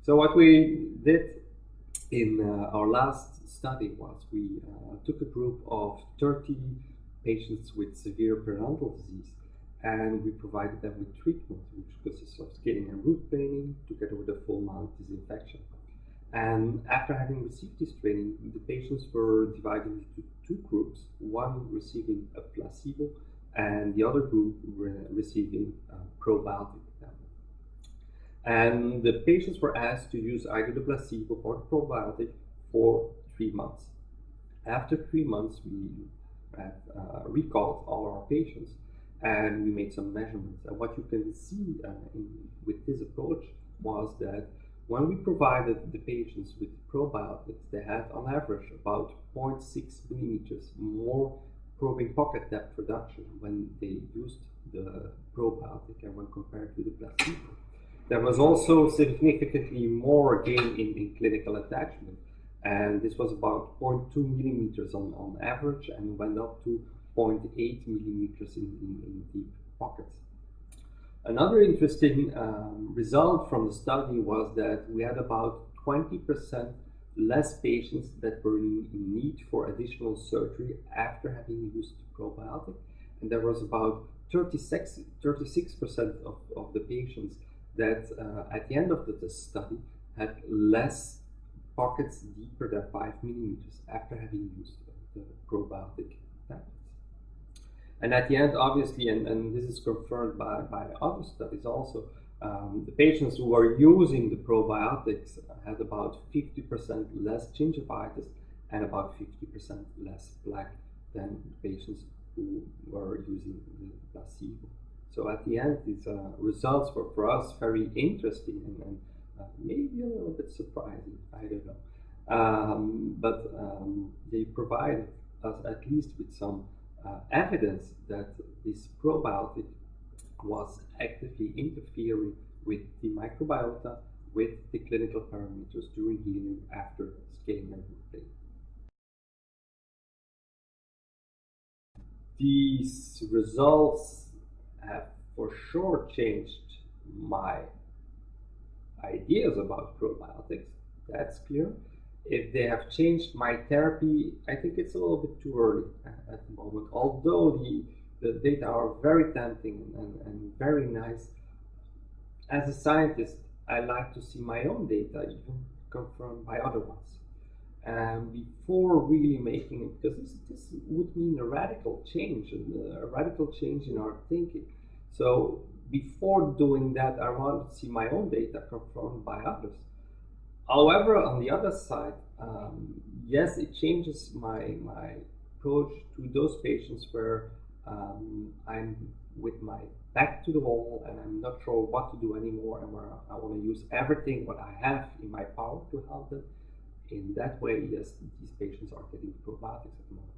So what we did in our last study was we took a group of 30 patients with severe periodontal disease, and we provided them with treatment, which consists of scaling and root planing together with a full mouth disinfection. And after having received this training, the patients were divided into two groups, one receiving a placebo and the other group receiving a probiotic. And the patients were asked to use either the placebo or the probiotic for 3 months. After 3 months, we recalled all our patients and we made some measurements. And what you can see with this approach was that when we provided the patients with probiotics, they had on average about 0.6 millimeters more probing pocket depth reduction when they used the probiotic and when compared to the placebo. There was also significantly more gain in clinical attachment, and this was about 0.2 millimeters on average and went up to 0.8 millimeters in deep pockets. Another interesting result from the study was that we had about 20% less patients that were in need for additional surgery after having used probiotic, and there was about 36% of the patients that at the end of the study had less pockets deeper than 5 millimeters after having used the probiotic tablets. And at the end, obviously, and this is confirmed by other studies also, the patients who were using the probiotics had about 50% less gingivitis and about 50% less plaque than patients who were using the placebo. So at the end, these results were for us very interesting and maybe a little bit surprising, I don't know. But they provide us at least with some evidence that this probiotic was actively interfering with the microbiota, with the clinical parameters during healing after scaling and root planing. These results have for sure changed my ideas about probiotics, that's clear. If they have changed my therapy, I think it's a little bit too early at the moment. Although the data are very tempting and very nice, as a scientist, I like to see my own data even confirmed by other ones. Before really making it, because this would mean a radical change in our thinking. So before doing that, I want to see my own data confirmed by others. However, on the other side, yes, it changes my approach to those patients where I'm with my back to the wall and I'm not sure what to do anymore, and where I want to use everything what I have in my power to help them. In that way, yes, these patients are getting probiotics at the moment.